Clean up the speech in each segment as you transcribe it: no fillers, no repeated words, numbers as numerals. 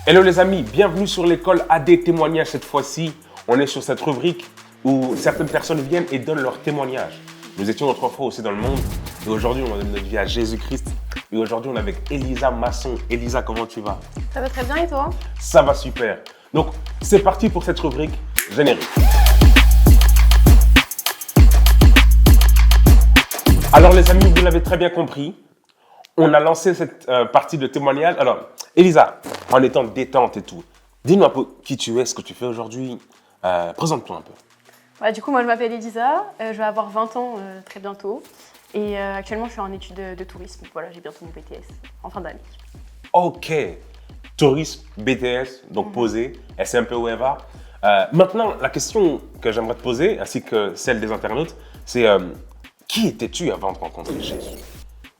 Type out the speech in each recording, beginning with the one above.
Hello les amis, bienvenue sur l'école AD Témoignages. Cette fois-ci, on est sur cette rubrique où certaines personnes viennent et donnent leur témoignage. Nous étions autrefois aussi dans le monde et aujourd'hui on donne notre vie à Jésus-Christ. Et aujourd'hui on est avec Elisa Masson. Elisa, comment tu vas? Ça va très bien et toi? Ça va super. Donc c'est parti pour cette rubrique générique. Alors les amis, vous l'avez très bien compris, on a lancé cette partie de témoignage. Alors Elisa, en étant détente et tout, dis-nous un peu qui tu es, ce que tu fais aujourd'hui. Présente-toi un peu. Ouais, du coup, moi je m'appelle Elisa, je vais avoir 20 ans très bientôt. Et actuellement, je suis en études de tourisme. Voilà, j'ai bientôt mon BTS en fin d'année. Ok, tourisme, BTS, donc posé, SMP OEVA. Maintenant, la question que j'aimerais te poser, ainsi que celle des internautes, c'est qui étais-tu avant de rencontrer Jésus?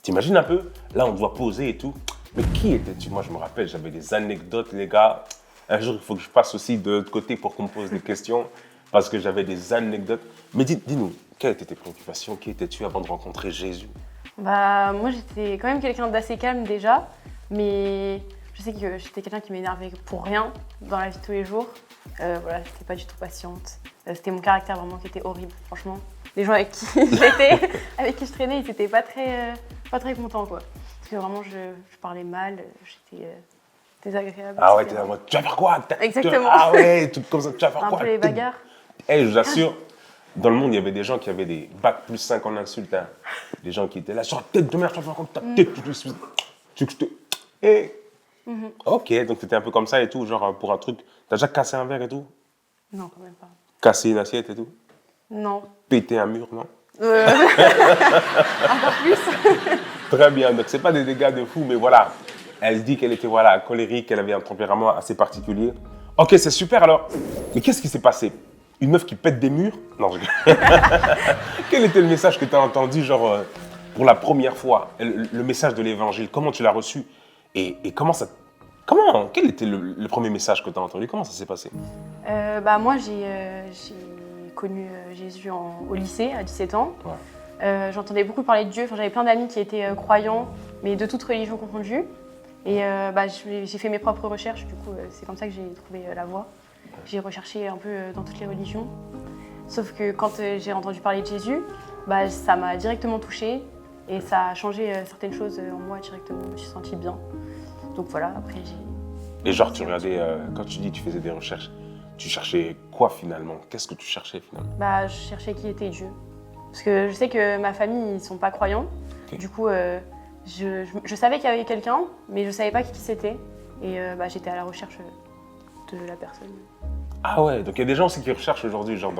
T'imagines un peu? Là, on doit poser et tout. Mais qui étais-tu? Moi, je me rappelle, j'avais des anecdotes, les gars. Un jour, il faut que je passe aussi de l'autre côté pour qu'on me pose des questions, parce que j'avais des anecdotes. Mais dis-nous, quelles étaient tes préoccupations? Qui étais-tu avant de rencontrer Jésus? Bah, moi j'étais quand même quelqu'un d'assez calme déjà, mais je sais que j'étais quelqu'un qui m'énervait pour rien dans la vie de tous les jours. Voilà, j'étais pas du tout patiente. C'était mon caractère vraiment qui était horrible, franchement. Les gens avec qui j'étais, avec qui je traînais, ils étaient pas très contents, quoi. Parce que vraiment, je parlais mal, j'étais désagréable. Ah ouais, etc. t'es en mode, tu vas faire quoi? Exactement. Ah ouais, tout comme ça, tu vas faire Un quoi? peu les bagarres. Eh, je vous assure, dans le monde, il y avait des gens qui avaient des bacs plus 5 en insultes. Hein. Des gens qui étaient là, sur la tête de merde, je te raconte ta tête, tu te... Eh. Ok, donc t'étais un peu comme ça et tout, genre pour un truc. T'as déjà cassé un verre et tout? Non, quand même pas. Cassé une assiette et tout? Non. Pété un mur, non? Encore plus. Très bien, donc c'est pas des dégâts de fou, mais voilà. Elle dit qu'elle était voilà, colérique, qu'elle avait un tempérament assez particulier. Ok, c'est super alors. Mais qu'est-ce qui s'est passé? Une meuf qui pète des murs? Non, je... Quel était le message que tu as entendu, genre, pour la première fois? Le message de l'évangile, comment tu l'as reçu? Et comment ça... Quel était le premier message que tu as entendu? Comment ça s'est passé? Bah, moi, j'ai connu Jésus au lycée, à 17 ans. Ouais. J'entendais beaucoup parler de Dieu. Enfin, j'avais plein d'amis qui étaient croyants, mais de toutes religions confondues. Et bah, j'ai fait mes propres recherches, du coup, c'est comme ça que j'ai trouvé la voie. J'ai recherché un peu dans toutes les religions. Sauf que quand j'ai entendu parler de Jésus, bah, ça m'a directement touchée et ça a changé certaines choses en moi directement. Je me suis sentie bien. Donc voilà, après j'ai... Et genre, tu regardais, quand tu dis que tu faisais des recherches, tu cherchais quoi finalement? Qu'est-ce que tu cherchais finalement? Bah, je cherchais qui était Dieu. Parce que je sais que ma famille, ils ne sont pas croyants. Okay. Du coup, je savais qu'il y avait quelqu'un, mais je ne savais pas qui c'était. Et bah, j'étais à la recherche de la personne. Ah ouais, donc il y a des gens aussi qui recherchent aujourd'hui, genre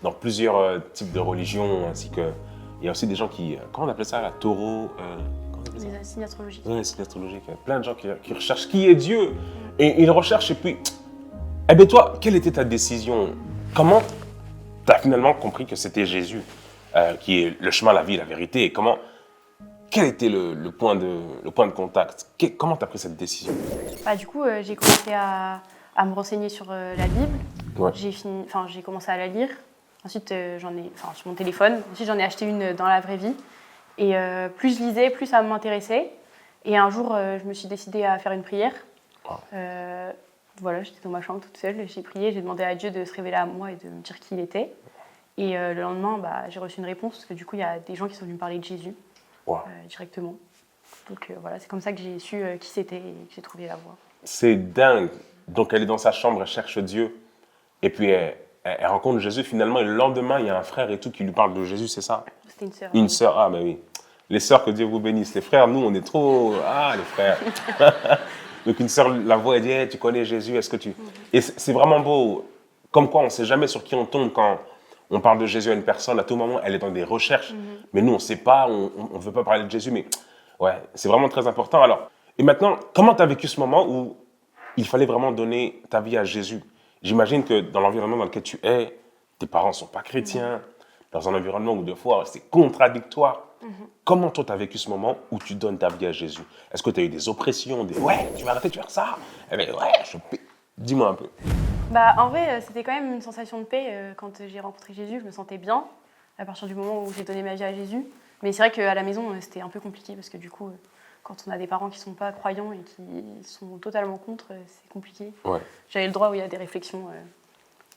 dans plusieurs types de religions, ainsi que... Il y a aussi des gens qui... comment on appelle ça, la taureau Les signes astrologiques. Oui, c'est astrologique. Il y a plein de gens qui recherchent qui est Dieu. Et ils recherchent et puis... Eh bien toi, quelle était ta décision? Comment tu as finalement compris que c'était Jésus qui est le chemin, la vie, la vérité? Et comment... Quel était le point de contact? Comment tu as pris cette décision? Bah, du coup, j'ai commencé à me renseigner sur la Bible. Ouais. J'ai commencé à la lire. Ensuite, sur mon téléphone. Ensuite, j'en ai acheté une dans la vraie vie. Et plus je lisais, plus ça m'intéressait. Et un jour, je me suis décidée à faire une prière. Oh. Voilà, j'étais dans ma chambre toute seule. J'ai prié, j'ai demandé à Dieu de se révéler à moi et de me dire qui il était. Et le lendemain, bah, j'ai reçu une réponse. Parce que du coup, il y a des gens qui sont venus me parler de Jésus directement. Donc voilà, c'est comme ça que j'ai su qui c'était et que j'ai trouvé la voie. C'est dingue. Donc elle est dans sa chambre, elle cherche Dieu. Et puis elle rencontre Jésus finalement. Et le lendemain, il y a un frère et tout qui lui parle de Jésus, c'est ça? C'était une sœur. Une sœur, ah ben oui. Les sœurs, que Dieu vous bénisse. Les frères, nous, on est trop... Ah, les frères. Donc une sœur la voit et dit hey, tu connais Jésus, est-ce que tu... Et c'est vraiment beau. Comme quoi, on ne sait jamais sur qui on tombe quand on parle de Jésus à une personne. À tout moment, elle est dans des recherches. Mais nous, on ne sait pas, on ne veut pas parler de Jésus. Mais ouais, c'est vraiment très important. Alors, et maintenant, comment tu as vécu ce moment où il fallait vraiment donner ta vie à Jésus? J'imagine que dans l'environnement dans lequel tu es, tes parents ne sont pas chrétiens, dans un environnement où des fois c'est contradictoire. Comment toi tu as vécu ce moment où tu donnes ta vie à Jésus? Est-ce que tu as eu des oppressions, des « ouais, tu vas arrêter de faire ça ?» Eh bien, ouais, dis-moi un peu. Bah, en vrai, c'était quand même une sensation de paix. Quand j'ai rencontré Jésus, je me sentais bien à partir du moment où j'ai donné ma vie à Jésus. Mais c'est vrai qu'à la maison, c'était un peu compliqué parce que du coup, quand on a des parents qui sont pas croyants et qui sont totalement contre, c'est compliqué. Ouais. J'avais le droit où il y a des réflexions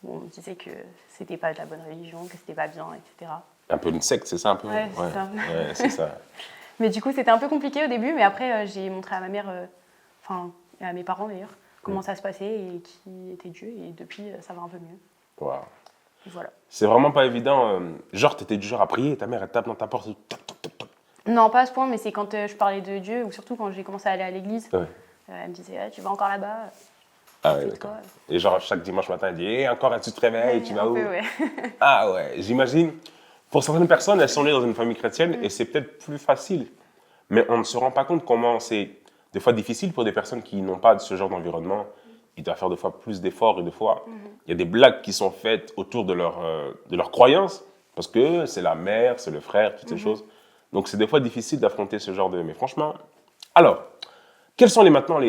où on me disait que c'était pas de la bonne religion, que c'était pas bien, etc. Un peu une secte, c'est ça un peu? Ouais, c'est ça. Ouais, c'est ça. Mais du coup, c'était un peu compliqué au début, mais après, j'ai montré à ma mère, enfin, et à mes parents d'ailleurs, comment ça se passait et qui était Dieu, et depuis, ça va un peu mieux. Wow. Et voilà. C'est vraiment pas évident. Genre, t'étais du genre à prier, ta mère, elle tape dans ta porte, toc, toc, toc, toc. Non, pas à ce point, mais c'est quand je parlais de Dieu, ou surtout quand j'ai commencé à aller à l'église. Ouais. Elle me disait, ah, tu vas encore là-bas? Ah ouais, C'est d'accord. quoi Et genre, chaque dimanche matin, elle dit, encore, tu te réveilles, tu vas un où? peu, ouais. Ah ouais, j'imagine. Pour certaines personnes, elles sont nées dans une famille chrétienne et c'est peut-être plus facile. Mais on ne se rend pas compte comment c'est des fois difficile pour des personnes qui n'ont pas ce genre d'environnement. Ils doivent faire des fois plus d'efforts et des fois, il y a des blagues qui sont faites autour de leur croyance parce que c'est la mère, c'est le frère, toutes ces choses. Donc c'est des fois difficile d'affronter ce genre de... Mais franchement... Alors, quels sont maintenant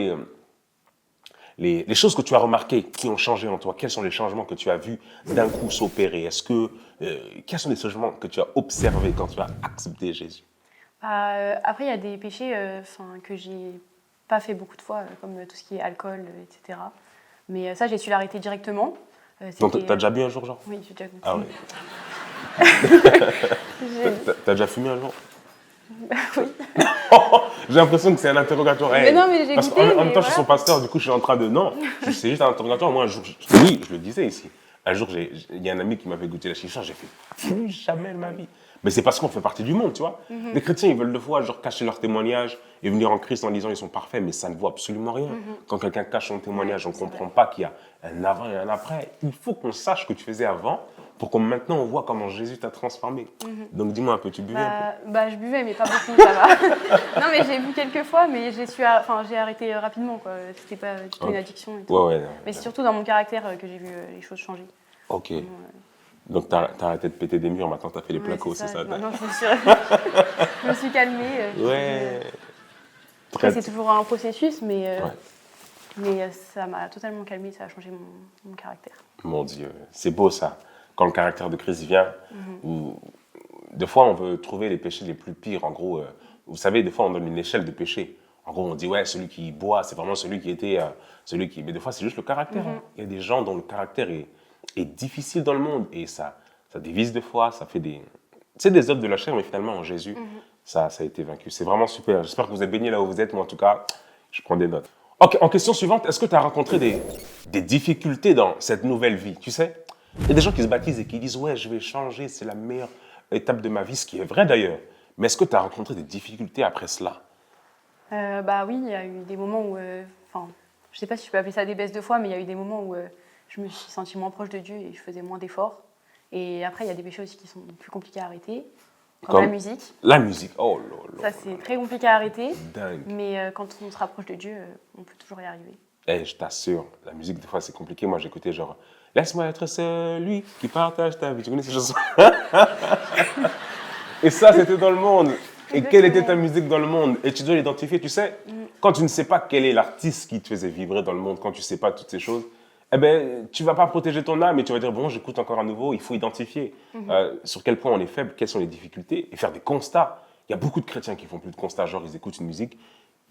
les choses que tu as remarquées qui ont changé en toi? Quels sont les changements que tu as vus d'un coup s'opérer? Quels sont les changements que tu as observés quand tu as accepté Jésus? Après, il y a des péchés que j'ai pas fait beaucoup de fois, comme tout ce qui est alcool, etc. Mais ça, j'ai su l'arrêter directement. Donc, t'as déjà bu un jour, genre? Oui, j'ai déjà goûté. Ah oui. T'as déjà fumé un jour? Oui. J'ai l'impression que c'est un interrogatoire. Mais non, mais j'ai Parce goûté, qu'en même temps, mais je suis son pasteur, du coup, je suis en train de... Non, c'est juste un interrogatoire. Moi, un jour, oui, je le disais ici. Un jour, il y a un ami qui m'avait goûté la chicha, j'ai fait plus jamais de ma vie. Mais c'est parce qu'on fait partie du monde, tu vois. Les chrétiens, ils veulent des fois genre, cacher leur témoignage et venir en Christ en disant ils sont parfaits, mais ça ne vaut absolument rien. Quand quelqu'un cache son témoignage, on ne comprend pas qu'il y a un avant et un après. Il faut qu'on sache ce que tu faisais avant pour qu'on maintenant on voit comment Jésus t'a transformé. Donc dis-moi un peu, tu buvais un peu? Je buvais, mais pas beaucoup, ça va. Non, mais j'ai bu quelques fois, mais j'ai arrêté rapidement, quoi. C'était pas du tout une addiction. Et tout. Ouais, non, mais c'est surtout dans mon caractère que j'ai vu les choses changer. Ok. Donc t'as arrêté de péter des murs, maintenant t'as fait les placos, c'est ça? Maintenant, je me suis calmée. Ouais. Après, c'est toujours un processus, mais ça m'a totalement calmée, ça a changé mon caractère. Mon Dieu, c'est beau ça. Quand le caractère de Christ vient, ou des fois on veut trouver les péchés les plus pires. En gros, vous savez, des fois on donne une échelle de péché. En gros, on dit, ouais, celui qui boit, c'est vraiment celui qui était... Mais des fois, c'est juste le caractère. Il y a des gens dont le caractère est difficile dans le monde et ça divise des fois, ça fait des... C'est des œuvres de la chair, mais finalement, en Jésus, ça a été vaincu. C'est vraiment super. J'espère que vous êtes bénis là où vous êtes. Moi, en tout cas, je prends des notes. Ok, en question suivante, est-ce que tu as rencontré des difficultés dans cette nouvelle vie? Tu sais, il y a des gens qui se baptisent et qui disent, ouais, je vais changer, c'est la meilleure étape de ma vie, ce qui est vrai d'ailleurs. Mais est-ce que tu as rencontré des difficultés après cela? Oui, il y a eu des moments où... je ne sais pas si je peux appeler ça des baisses de foi, mais il y a eu des moments où je me suis sentie moins proche de Dieu et je faisais moins d'efforts. Et après, il y a des péchés aussi qui sont plus compliqués à arrêter, comme la musique. La musique, oh là là. Ça, c'est très compliqué à arrêter. Dingue. Mais quand on se rapproche de Dieu, on peut toujours y arriver. Je t'assure, la musique, des fois, c'est compliqué. Moi, j'écoutais genre « Laisse-moi être celui qui partage ta vie ». Tu connais ces chansons? Et ça, c'était dans le monde. Et quelle était ta musique dans le monde? Et tu dois l'identifier, tu sais. Quand tu ne sais pas quel est l'artiste qui te faisait vibrer dans le monde, quand tu ne sais pas toutes ces choses, eh ben, tu ne vas pas protéger ton âme et tu vas dire, bon, j'écoute encore à nouveau, il faut identifier sur quel point on est faible, quelles sont les difficultés et faire des constats. Il y a beaucoup de chrétiens qui font plus de constats, genre ils écoutent une musique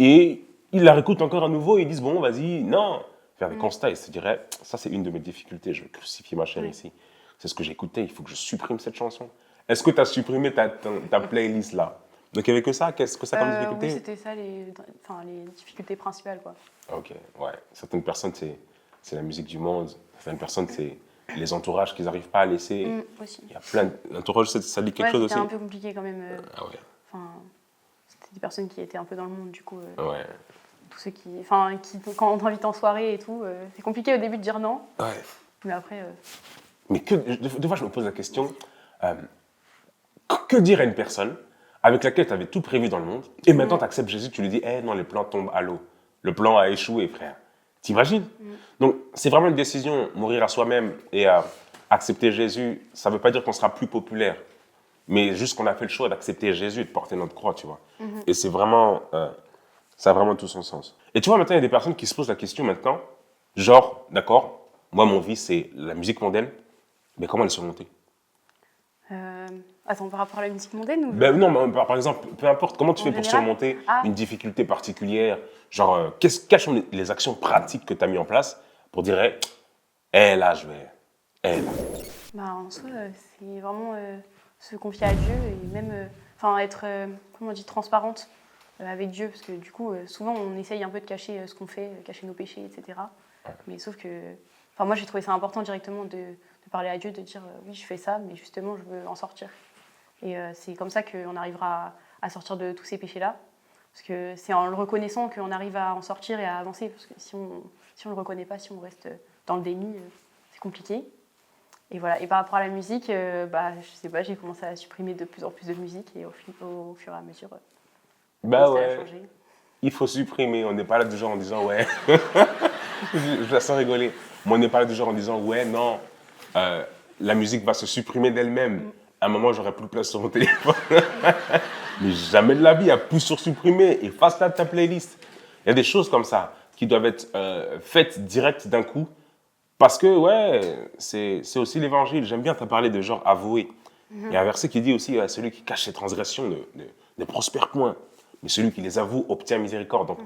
et ils la réécoutent encore à nouveau et ils disent, bon, vas-y, non. Faire des constats et se dirait, ça c'est une de mes difficultés, je vais crucifier ma chair ici. C'est ce que j'écoutais, il faut que je supprime cette chanson. Est-ce que tu as supprimé ta playlist là? Donc il n'y avait que ça? Qu'est-ce que ça comme difficulté? Oui, c'était ça les difficultés principales, quoi. Ok, ouais. Certaines personnes, c'est la musique du monde. Certaines personnes, c'est les entourages qu'ils n'arrivent pas à laisser. Aussi. Il y a plein l'entourage, ça dit quelque chose aussi? C'était un peu compliqué quand même. Ah ouais. C'était des personnes qui étaient un peu dans le monde, du coup. Ouais. Tous ceux qui, quand on t'invite en soirée et tout, c'est compliqué au début de dire non. Ouais. Mais après... Mais des fois, je me pose la question, que dire à une personne avec laquelle tu avais tout prévu dans le monde, et maintenant tu acceptes Jésus, tu lui dis, non, les plans tombent à l'eau. Le plan a échoué, frère. T'imagines? Donc, c'est vraiment une décision, mourir à soi-même et accepter Jésus, ça ne veut pas dire qu'on sera plus populaire, mais juste qu'on a fait le choix d'accepter Jésus et de porter notre croix, tu vois. Et c'est vraiment, ça a vraiment tout son sens. Et tu vois, maintenant, il y a des personnes qui se posent la question maintenant, genre, d'accord, moi, mon vie, c'est la musique mondaine, mais comment elle est surmontée? Attends, par rapport à la musique mondaine ou... Ben non, mais par exemple, peu importe, comment tu En fais pour général? surmonter Ah. une difficulté particulière? Genre, quelles sont les actions pratiques que tu as mis en place pour dire, là, je vais. Là. Bah, en soi, c'est vraiment se confier à Dieu et même enfin être, comment on dit, transparente avec Dieu. Parce que du coup, souvent, on essaye un peu de cacher ce qu'on fait, cacher nos péchés, etc. Mais sauf que... Enfin, moi, j'ai trouvé ça important directement de parler à Dieu, de dire oui, je fais ça, mais justement, je veux en sortir. Et c'est comme ça qu'on arrivera à sortir de tous ces péchés-là. Parce que c'est en le reconnaissant qu'on arrive à en sortir et à avancer. Parce que si on ne le reconnaît pas, si on reste dans le déni, c'est compliqué. Et voilà. Et par rapport à la musique, je sais pas, j'ai commencé à supprimer de plus en plus de musique et au fur et à mesure, Bah ça a ouais, changé. il faut supprimer. On n'est pas là du genre en disant, ouais. Je la sens rigoler. Mais on n'est pas là du genre en disant, ouais, non, la musique va se supprimer d'elle-même. À un moment, j'aurai plus de place sur mon téléphone. Mais jamais de la vie, appuie sur supprimer, efface-la de ta playlist. Il y a des choses comme ça qui doivent être faites direct d'un coup. Parce que, ouais, c'est aussi l'évangile. J'aime bien, tu as parlé de genre avouer. Il y a un verset qui dit aussi, celui qui cache ses transgressions ne prospère point. Mais celui qui les avoue obtient miséricorde. Donc,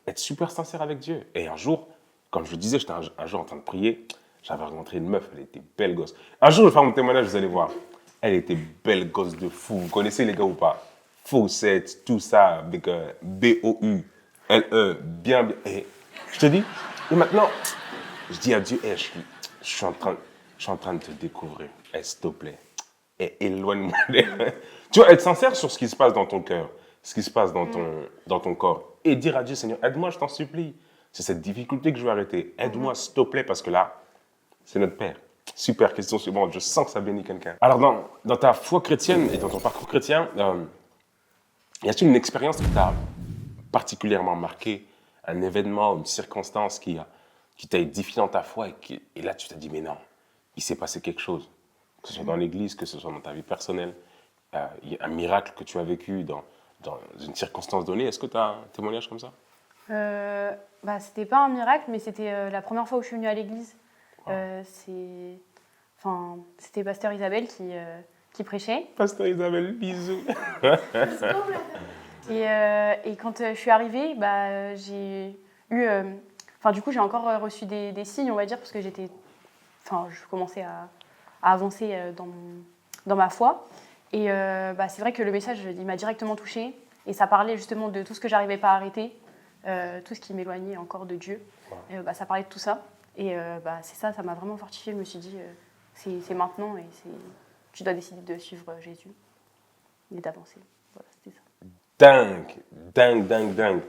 être super sincère avec Dieu. Et un jour, comme je le disais, j'étais un jour en train de prier, j'avais rencontré une meuf, elle était belle gosse. Un jour, je vais faire mon témoignage, vous allez voir. Elle était belle gosse de fou. Vous connaissez les gars ou pas? Faussette, tout ça, avec B-O-U-L-E, bien. Et je te dis, et maintenant, je dis à Dieu, je suis en train de te découvrir. S'il te plaît, éloigne-moi. Tu vois, être sincère sur ce qui se passe dans ton cœur, ce qui se passe dans ton corps. Et dire à Dieu, Seigneur, aide-moi, je t'en supplie. C'est cette difficulté que je veux arrêter. Aide-moi, s'il te plaît, parce que là, c'est notre Père. Super, question suivante. Je sens que ça bénit quelqu'un. Alors, dans ta foi chrétienne et dans ton parcours chrétien, y a-t-il une expérience qui t'a particulièrement marqué, un événement, une circonstance qui t'a édifié dans ta foi et là, tu t'as dit, mais non, il s'est passé quelque chose. Que ce soit dans l'église, que ce soit dans ta vie personnelle, il y a un miracle que tu as vécu dans une circonstance donnée. Est-ce que tu as un témoignage comme ça? C'était pas un miracle, mais c'était la première fois où je suis venue à l'église. C'était Pasteur Isabelle qui prêchait. Pasteur Isabelle, bisous. Et quand je suis arrivée, j'ai eu... du coup, j'ai encore reçu des signes, on va dire, parce que je commençais à avancer dans ma foi. Et c'est vrai que le message, il m'a directement touchée. Et ça parlait justement de tout ce que j'arrivais pas à arrêter, tout ce qui m'éloignait encore de Dieu. Ça parlait de tout ça. Et c'est ça m'a vraiment fortifiée. Je me suis dit, c'est maintenant et tu dois décider de suivre Jésus et d'avancer. Voilà, c'était ça. Dingue.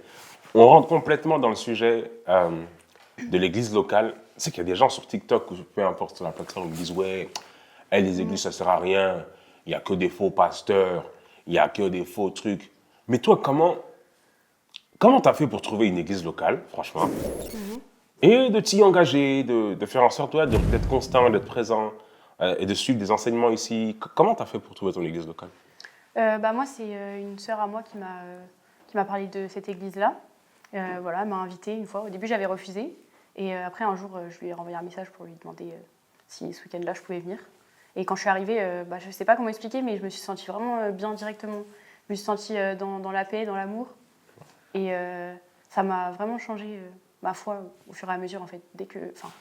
On rentre complètement dans le sujet de l'église locale. C'est qu'il y a des gens sur TikTok ou peu importe sur la plateforme qui disent ouais, les églises ça sert à rien, il y a que des faux pasteurs, il y a que des faux trucs. Mais toi, comment t'as fait pour trouver une église locale, franchement, et de t'y engager, de faire en sorte d'être constant, d'être présent et de suivre des enseignements ici. Comment t'as fait pour trouver ton église locale? Moi, c'est une sœur à moi qui m'a parlé de cette église-là. Elle m'a invitée une fois. Au début, j'avais refusé. Et après, un jour, je lui ai renvoyé un message pour lui demander si ce week-end-là, je pouvais venir. Et quand je suis arrivée, je ne sais pas comment expliquer, mais je me suis sentie vraiment bien directement. Je me suis sentie dans la paix, dans l'amour. Et ça m'a vraiment changé ma foi au fur et à mesure, en fait.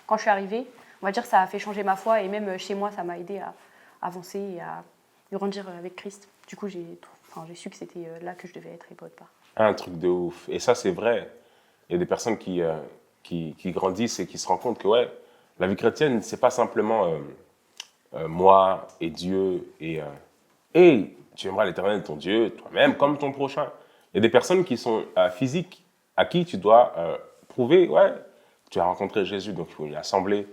Quand je suis arrivée, on va dire que ça a fait changer ma foi. Et même chez moi, ça m'a aidée à avancer et à grandir avec Christ. Du coup, j'ai su que c'était là que je devais être et pas autre part. Un truc de ouf. Et ça, c'est vrai. Il y a des personnes qui grandissent et qui se rendent compte que ouais, la vie chrétienne, c'est pas simplement moi et Dieu et tu aimeras l'Éternel ton Dieu, toi-même, comme ton prochain. Il y a des personnes qui sont physiques, à qui tu dois prouver, ouais, tu as rencontré Jésus, donc il faut y assembler.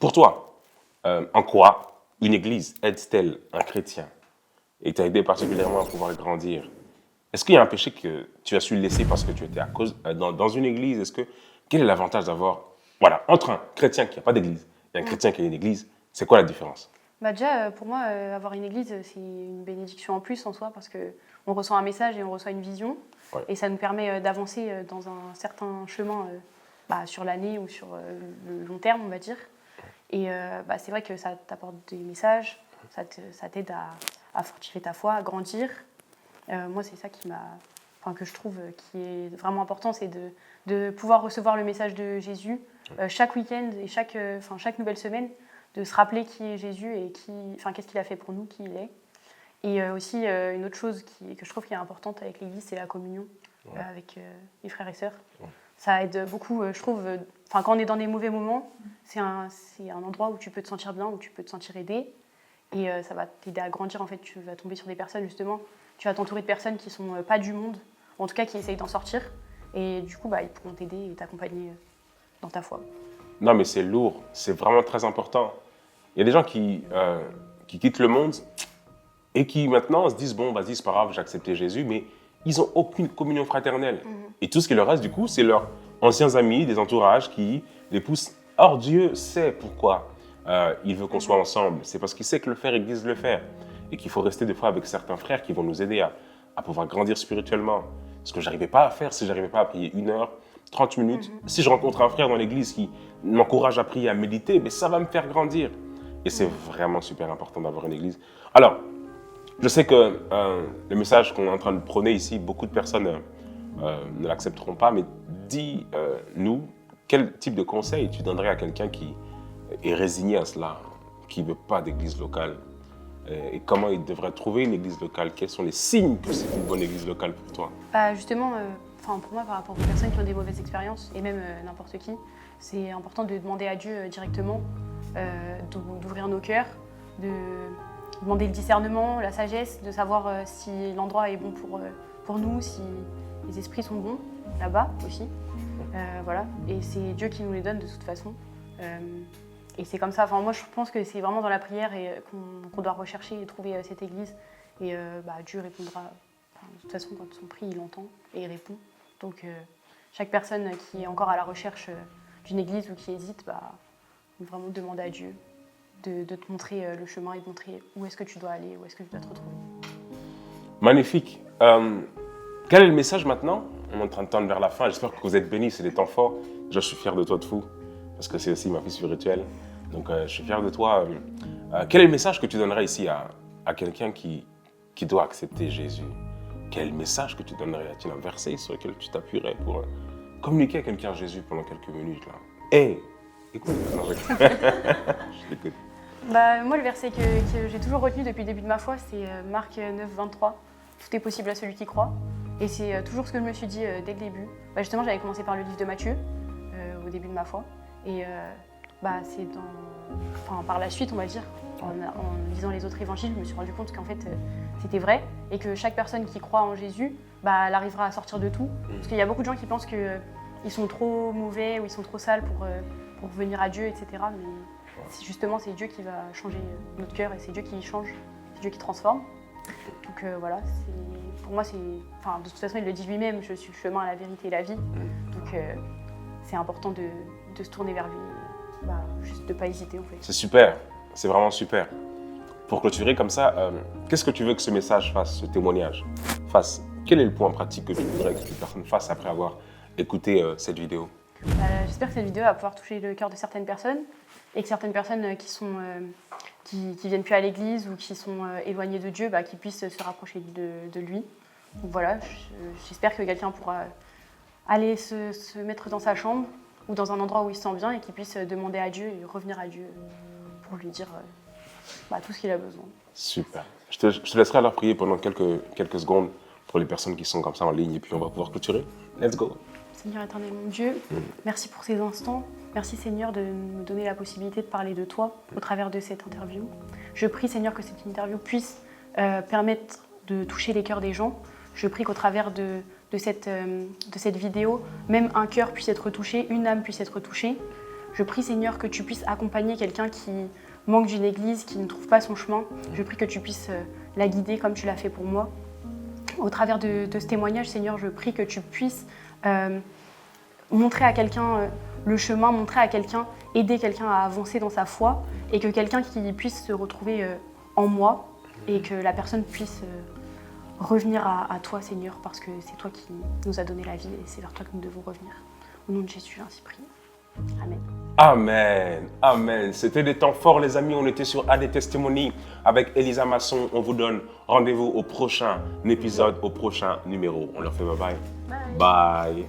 Pour toi, en quoi une église aide-t-elle un chrétien et t'a aidé particulièrement à pouvoir grandir? Est-ce qu'il y a un péché que tu as su laisser parce que tu étais dans une église? Quel est l'avantage d'avoir, voilà, entre un chrétien qui n'a pas d'église et un chrétien qui a une église, c'est quoi la différence? Déjà, pour moi, avoir une église, c'est une bénédiction en plus en soi parce qu'on reçoit un message et on reçoit une vision. Ouais. Et ça nous permet d'avancer dans un certain chemin sur l'année ou sur le long terme, on va dire. Et c'est vrai que ça t'apporte des messages, ça t'aide à fortifier ta foi, à grandir. Moi, c'est ça que je trouve qui est vraiment important, c'est de pouvoir recevoir le message de Jésus chaque week-end et chaque nouvelle semaine, de se rappeler qui est Jésus et qu'est-ce qu'il a fait pour nous, qui il est. Et aussi, une autre chose que je trouve qui est importante avec l'Église, c'est la communion avec les frères et sœurs. Ouais. Ça aide beaucoup, je trouve. Quand on est dans des mauvais moments, c'est un endroit où tu peux te sentir bien, où tu peux te sentir aidé. Et ça va t'aider à grandir. En fait, tu vas tomber sur des personnes, justement. Tu vas t'entourer de personnes qui ne sont pas du monde, ou en tout cas qui essayent d'en sortir. Et du coup, ils pourront t'aider et t'accompagner dans ta foi. Non, mais c'est lourd. C'est vraiment très important. Il y a des gens qui quittent le monde et qui maintenant se disent, bon, vas-y, c'est pas grave, j'ai accepté Jésus, mais ils n'ont aucune communion fraternelle. Et tout ce qui leur reste, du coup, c'est leurs anciens amis, des entourages qui les poussent. Or, Dieu sait pourquoi il veut qu'on soit ensemble. C'est parce qu'il sait que le faire existe le faire. Et qu'il faut rester des fois avec certains frères qui vont nous aider à pouvoir grandir spirituellement. Ce que je n'arrivais pas à faire si je n'arrivais pas à prier 1 heure, 30 minutes. Si je rencontre un frère dans l'église qui m'encourage à prier, à méditer, mais ça va me faire grandir. Et c'est vraiment super important d'avoir une église. Alors, je sais que le message qu'on est en train de prôner ici, beaucoup de personnes ne l'accepteront pas, mais dis-nous, quel type de conseil tu donnerais à quelqu'un qui est résigné à cela, qui ne veut pas d'église locale, et comment il devrait trouver une église locale? Quels sont les signes que c'est une bonne église locale pour toi? Justement, pour moi, par rapport aux personnes qui ont des mauvaises expériences, et même n'importe qui, c'est important de demander à Dieu directement, d'ouvrir nos cœurs, de demander le discernement, la sagesse, de savoir si l'endroit est bon pour nous, si les esprits sont bons là-bas aussi. Voilà. Et c'est Dieu qui nous les donne de toute façon. Et c'est comme ça. Moi, je pense que c'est vraiment dans la prière qu'on doit rechercher et trouver cette église. Et Dieu répondra. De toute façon, quand on prie, il entend et il répond. Donc, chaque personne qui est encore à la recherche d'une église ou qui hésite, vraiment demander à Dieu de te montrer le chemin et de montrer où est-ce que tu dois aller, où est-ce que tu dois te retrouver. Magnifique. Quel est le message maintenant? On est en train de tendre vers la fin. J'espère que vous êtes bénis, c'est des temps forts. Je suis fier de toi de fou, parce que c'est aussi ma fille spirituelle. Donc, je suis fier de toi. Quel est le message que tu donnerais ici à quelqu'un qui doit accepter Jésus? Quel message que tu donnerais? Y a-t-il un verset sur lequel tu t'appuierais pour communiquer à quelqu'un Jésus pendant quelques minutes là? Écoute. Je t'écoute. Moi, le verset que j'ai toujours retenu depuis le début de ma foi, c'est Marc 9, 23. Tout est possible à celui qui croit. Et c'est toujours ce que je me suis dit dès le début. Justement, j'avais commencé par le livre de Matthieu, au début de ma foi. Et c'est par la suite, on va dire, en lisant les autres évangiles, je me suis rendu compte qu'en fait, c'était vrai. Et que chaque personne qui croit en Jésus, elle arrivera à sortir de tout. Parce qu'il y a beaucoup de gens qui pensent qu'ils sont trop mauvais ou ils sont trop sales pour venir à Dieu, etc. Mais c'est Dieu qui va changer notre cœur et c'est Dieu qui change, c'est Dieu qui transforme. Donc voilà, pour moi, de toute façon, il le dit lui-même, je suis le chemin, la vérité et la vie. Donc c'est important de se tourner vers lui, juste de ne pas hésiter en fait. C'est super, c'est vraiment super. Pour clôturer comme ça, qu'est-ce que tu veux que ce message fasse, ce témoignage fasse? Quel est le point pratique que tu voudrais que cette personne fasse après avoir écouté cette vidéo? J'espère que cette vidéo va pouvoir toucher le cœur de certaines personnes et que certaines personnes qui viennent plus à l'église ou qui sont éloignées de Dieu, qui puissent se rapprocher de lui. Donc voilà, j'espère que quelqu'un pourra aller se mettre dans sa chambre ou dans un endroit où il se sent bien et qu'il puisse demander à Dieu et revenir à Dieu pour lui dire tout ce qu'il a besoin. Super. Je te laisserai alors prier pendant quelques secondes pour les personnes qui sont comme ça en ligne et puis on va pouvoir clôturer. Let's go. Seigneur éternel mon Dieu, merci pour ces instants. Merci Seigneur de nous donner la possibilité de parler de toi au travers de cette interview. Je prie Seigneur que cette interview puisse permettre de toucher les cœurs des gens. Je prie qu'au travers de cette vidéo, même un cœur puisse être touché, une âme puisse être touchée. Je prie Seigneur que tu puisses accompagner quelqu'un qui manque d'une église, qui ne trouve pas son chemin. Je prie que tu puisses la guider comme tu l'as fait pour moi. Au travers de ce témoignage, Seigneur, je prie que tu puisses montrer à quelqu'un le chemin, montrer à quelqu'un, aider quelqu'un à avancer dans sa foi et que quelqu'un qui puisse se retrouver en moi et que la personne puisse revenir à toi, Seigneur, parce que c'est toi qui nous as donné la vie et c'est vers toi que nous devons revenir. Au nom de Jésus, j'ai ainsi prié. Amen. Amen, amen. C'était des temps forts, les amis. On était sur AD Testimony avec Elisa Masson. On vous donne rendez-vous au prochain épisode, au prochain numéro. On leur fait bye bye. Bye. Bye.